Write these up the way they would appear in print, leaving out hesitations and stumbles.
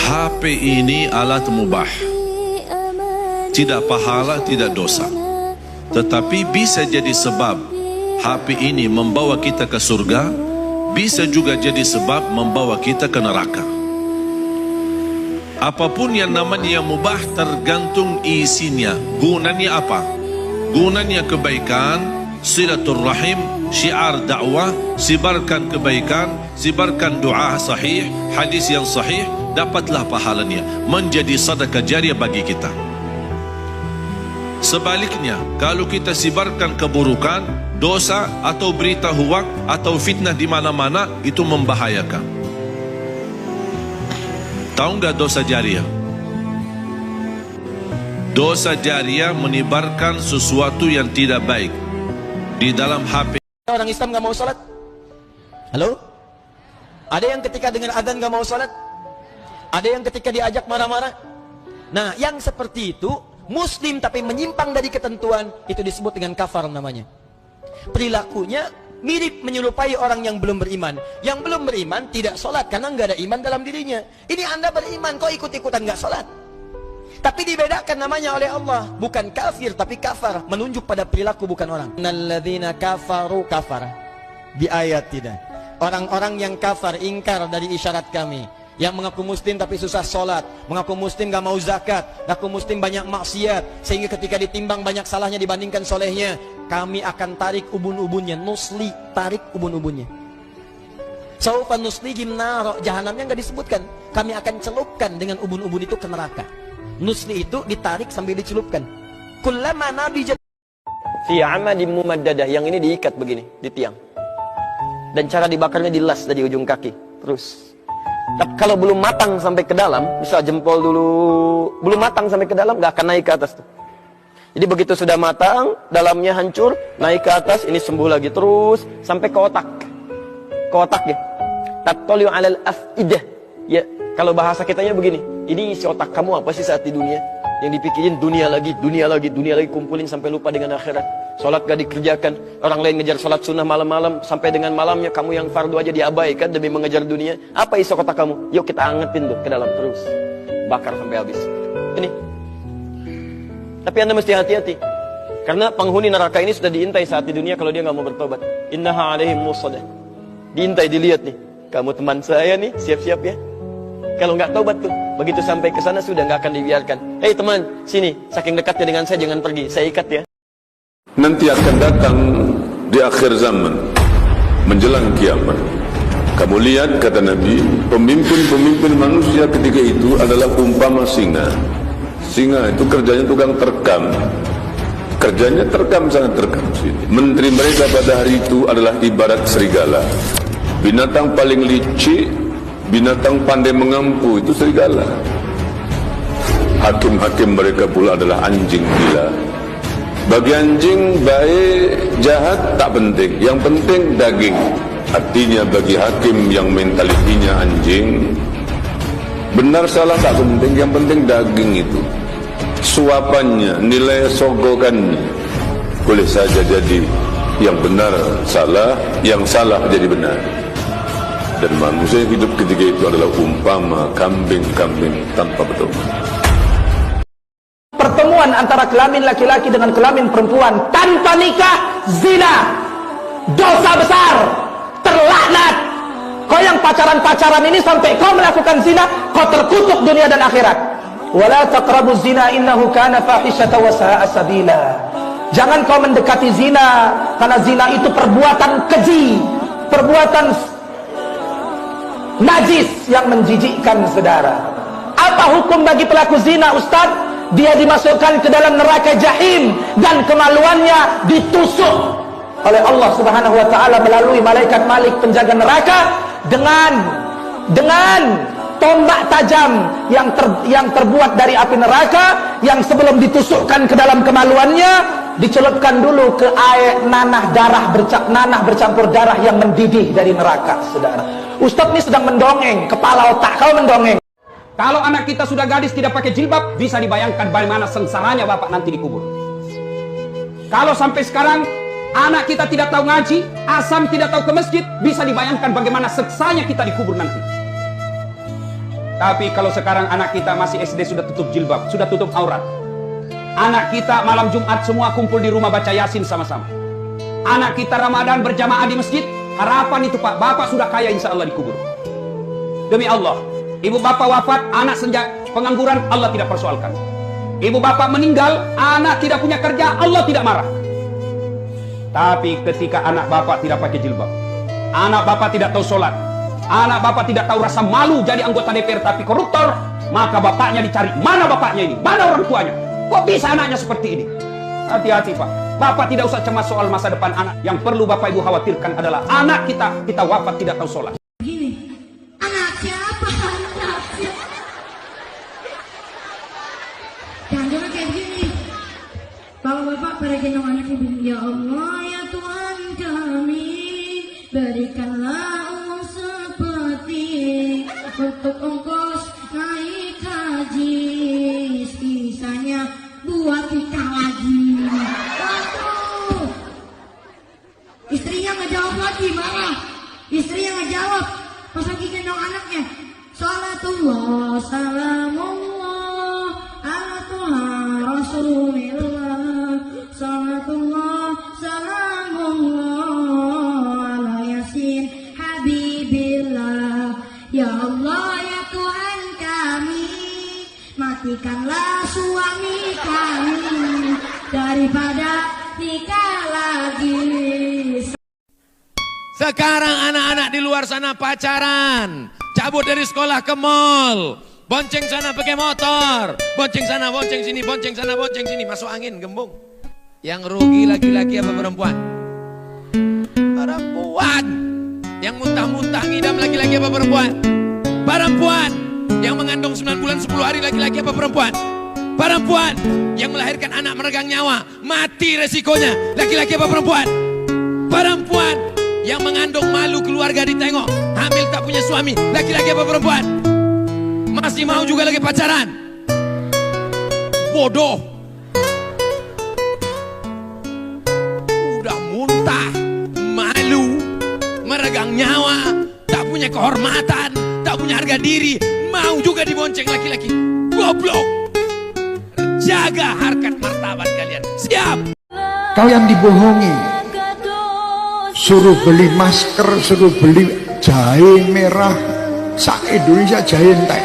HP ini alat mubah, tidak pahala, tidak dosa, tetapi bisa jadi sebab HP ini membawa kita ke surga, bisa juga jadi sebab membawa kita ke neraka. Apapun yang namanya mubah tergantung isinya. Gunanya apa? Gunanya kebaikan, silaturrahim, syiar dakwah, sebarkan kebaikan, sebarkan doa sahih, hadis yang sahih, dapatlah pahalanya, menjadi sedekah jariah bagi kita. Sebaliknya, kalau kita sebarkan keburukan, dosa atau berita huak atau fitnah di mana-mana, itu membahayakan. Tahu nggak dosa jariah? Dosa jariah menyebarkan sesuatu yang tidak baik di dalam HP. Orang Islam nggak mau sholat? Halo? Ada yang ketika dengar azan nggak mau sholat? Ada yang ketika diajak marah-marah? Nah, yang seperti itu Muslim tapi menyimpang dari ketentuan, itu disebut dengan kafar namanya. Perilakunya mirip menyerupai orang yang belum beriman. Yang belum beriman tidak sholat karena nggak ada iman dalam dirinya. Ini Anda beriman kok ikut-ikutan nggak sholat. Tapi dibedakan namanya oleh Allah, bukan kafir tapi kafar, menunjuk pada perilaku bukan orang. Innalladzina kafaru kafar di ayat tidak. Orang-orang yang kafar, ingkar dari isyarat kami, yang mengaku muslim tapi susah sholat, mengaku muslim gak mau zakat, mengaku muslim banyak maksiat, sehingga ketika ditimbang banyak salahnya dibandingkan solehnya, kami akan tarik ubun-ubunnya. Nusli, tarik ubun-ubunnya. Saufa nuslihim nar, jahanamnya nggak disebutkan. Kami akan celupkan dengan ubun-ubun itu ke neraka. Nusli itu ditarik sambil dicelupkan. Kullama nabijat fi amadin mumaddadah, yang ini diikat begini di tiang. Dan cara dibakarnya dilas dari ujung kaki. Terus. Tapi kalau belum matang sampai ke dalam, bisa jempol dulu, belum matang sampai ke dalam, nggak akan naik ke atas tuh. Jadi begitu sudah matang, dalamnya hancur, naik ke atas, ini sembuh lagi terus sampai ke otak. Ke otak ya. Tattali'u 'alal afidah. Ya, kalau bahasa kitanya begini, ini isi otak kamu apa sih saat di dunia? Yang dipikirin dunia lagi, kumpulin sampai lupa dengan akhirat. Sholat gak dikerjakan, orang lain ngejar sholat sunnah malam-malam, sampai dengan malamnya kamu yang fardu aja diabaikan demi mengejar dunia. Apa isi otak kamu? Yuk kita angetin tuh ke dalam terus, bakar sampai habis. Ini. Tapi Anda mesti hati-hati, karena penghuni neraka ini sudah diintai saat di dunia kalau dia nggak mau bertobat. Innaha 'alaihim musadah. Diintai, dilihat nih, kamu teman saya nih, siap-siap ya. Kalau nggak taubat tuh, begitu sampai ke sana sudah nggak akan dibiarkan. Hei teman, sini, saking dekatnya dengan saya jangan pergi, saya ikat ya. Nanti akan datang di akhir zaman, menjelang kiamat. Kamu lihat, kata Nabi, pemimpin-pemimpin manusia ketika itu adalah umpama singa. Singa itu kerjanya tukang terkam. Kerjanya terkam, sangat terkam sini. Menteri mereka pada hari itu adalah ibarat serigala. Binatang paling licik, binatang pandai mengampu itu serigala. Hakim-hakim mereka pula adalah anjing gila. Bagi anjing baik jahat tak penting, yang penting daging. Artinya bagi hakim yang mentalitinya anjing, benar salah tak penting, yang penting daging itu. Suapannya, nilai sogokannya boleh saja jadi yang benar salah, yang salah jadi benar. Dan manusia yang hidup ketika itu adalah umpama kambing-kambing tanpa pedoman. Pertemuan antara kelamin laki-laki dengan kelamin perempuan tanpa nikah, zina, dosa besar, terlaknat. Kau yang pacaran-pacaran ini sampai kau melakukan zina, kau terkutuk dunia dan akhirat. Wala taqrabuz zina innahu kana fahishatan wa sa'a sabila. Jangan kau mendekati zina, karena zina itu perbuatan keji, perbuatan najis yang menjijikkan saudara. Apa hukum bagi pelaku zina, Ustaz? Dia dimasukkan ke dalam neraka jahim dan kemaluannya ditusuk oleh Allah Subhanahu wa taala melalui malaikat Malik penjaga neraka dengan tombak tajam yang terbuat dari api neraka, yang sebelum ditusukkan ke dalam kemaluannya dicelupkan dulu ke air nanah bercampur darah yang mendidih dari neraka, saudara. Ustaz ini sedang mendongeng, kepala otak kau mendongeng. Kalau anak kita sudah gadis tidak pakai jilbab, bisa dibayangkan bagaimana sengsaranya bapak nanti dikubur. Kalau sampai sekarang anak kita tidak tahu ngaji, asam tidak tahu ke masjid, bisa dibayangkan bagaimana seksanya kita dikubur nanti. Tapi kalau sekarang anak kita masih SD sudah tutup jilbab, sudah tutup aurat. Anak kita malam Jumat semua kumpul di rumah baca Yasin sama-sama. Anak kita Ramadan berjamaah di masjid. Harapan itu Pak, Bapak sudah kaya insya Allah dikubur. Demi Allah, ibu bapak wafat, anak senja pengangguran, Allah tidak persoalkan. Ibu bapak meninggal, anak tidak punya kerja, Allah tidak marah. Tapi ketika anak bapak tidak pakai jilbab, anak bapak tidak tahu sholat, anak bapak tidak tahu rasa malu jadi anggota DPR tapi koruptor, maka bapaknya dicari. Mana bapaknya ini? Mana orang tuanya? Kok bisa anaknya seperti ini? Hati-hati Pak. Bapak tidak usah cemas soal masa depan anak. Yang perlu Bapak Ibu khawatirkan adalah anak kita wafat tidak tahu sholat. Gini, anak siapa? Anak siapa? Jangan kayak begini. Kalau Bapak pada gendong anaknya bilang, ya Allah ya Tuhan kami, berikanlah uang seperti untuk ongkos naik haji, sisanya buat kita lagi. Waduh, istrinya nggak jawab lagi, marah. Istrinya nggak jawab, pas lagi gendong anaknya. Salatullah, salamullah, ala Tuha Rasulillah. Salatullah, salamullah, ala Yasin Habibillah. Ya Allah ya Tuhan kami, matikanlah suami kami daripada nikah lagi. Sekarang anak-anak di luar sana pacaran, cabut dari sekolah ke mall, bonceng sana pakai motor, bonceng sana, bonceng sini, bonceng sana, bonceng sini, masuk angin, gembung. Yang rugi laki-laki apa perempuan? Perempuan. Yang muntah-muntah ngidam laki-laki apa perempuan? Perempuan. Yang mengandung 9 bulan 10 hari laki-laki apa perempuan? Perempuan. Yang melahirkan anak meregang nyawa, mati resikonya, laki-laki apa perempuan? Perempuan. Yang mengandung malu keluarga ditengok, hamil tak punya suami, laki-laki apa perempuan? Masih mau juga lagi pacaran? Bodoh. Udah muntah, malu, meregang nyawa, tak punya kehormatan, tak punya harga diri, mau juga dibonceng laki-laki. Goblok. Jaga harkat martabat kalian. Siap. Kalian dibohongi, suruh beli masker, suruh beli jahe merah, se-Indonesia jahe entek.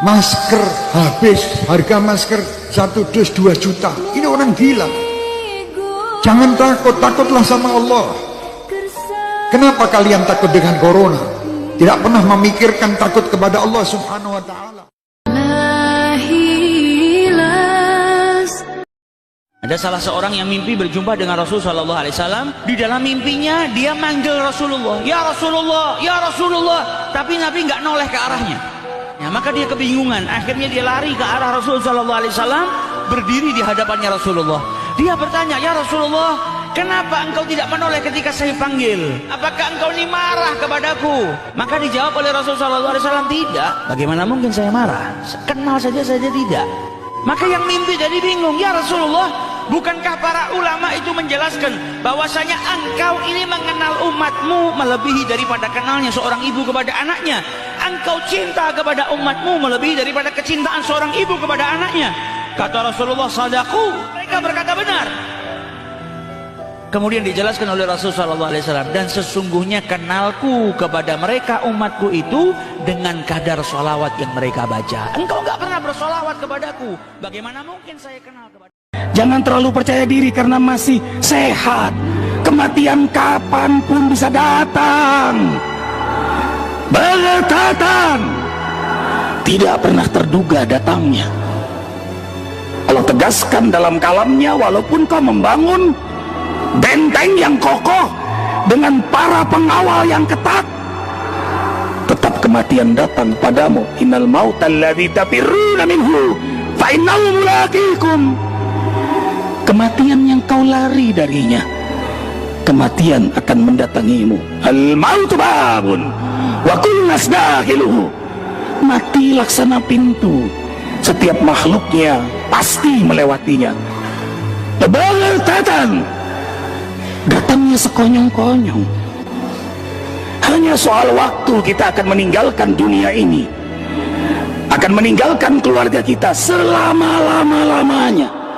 Masker habis, harga masker 1 dus 2 juta. Ini orang gila. Jangan takut, takutlah sama Allah. Kenapa kalian takut dengan corona? Tidak pernah memikirkan takut kepada Allah Subhanahu wa ta'ala. Ada salah seorang yang mimpi berjumpa dengan Rasulullah sallallahu alaihi wasallam. Di dalam mimpinya dia manggil Rasulullah, "Ya Rasulullah, ya Rasulullah." Tapi Nabi nggak noleh ke arahnya. Ya, maka dia kebingungan. Akhirnya dia lari ke arah Rasul sallallahu alaihi wasallam, berdiri di hadapannya Rasulullah. Dia bertanya, "Ya Rasulullah, kenapa engkau tidak menoleh ketika saya panggil? Apakah engkau ini marah kepadaku?" Maka dijawab oleh Rasul sallallahu alaihi wasallam, "Tidak. Bagaimana mungkin saya marah? Kenal saja tidak." Maka yang mimpi jadi bingung, "Ya Rasulullah, bukankah para ulama itu menjelaskan bahwasanya engkau ini mengenal umatmu melebihi daripada kenalnya seorang ibu kepada anaknya? Engkau cinta kepada umatmu melebihi daripada kecintaan seorang ibu kepada anaknya." Kata Rasulullah, "Sadaqu." Mereka berkata benar. Kemudian dijelaskan oleh Rasulullah SAW, "Dan sesungguhnya kenalku kepada mereka umatku itu dengan kadar sholawat yang mereka baca. Engkau nggak pernah bersolawat kepadaku, bagaimana mungkin saya kenal kepada..." Jangan terlalu percaya diri karena masih sehat. Kematian kapanpun bisa datang. Berdekatan, tidak pernah terduga datangnya. Allah tegaskan dalam kalamnya, walaupun kau membangun benteng yang kokoh dengan para pengawal yang ketat, tetap kematian datang padamu. Innal mautal ladzi tafirruna minhu fa innahu mulaqikum. Kematian yang kau lari darinya, kematian akan mendatangimu. Al mautu babun wa kullu nas dakhiluhu. Mati laksana pintu, setiap makhluknya pasti melewatinya. Baghtatan, datangnya sekonyong-konyong. Hanya soal waktu kita akan meninggalkan dunia ini, akan meninggalkan keluarga kita selama-lama-lamanya.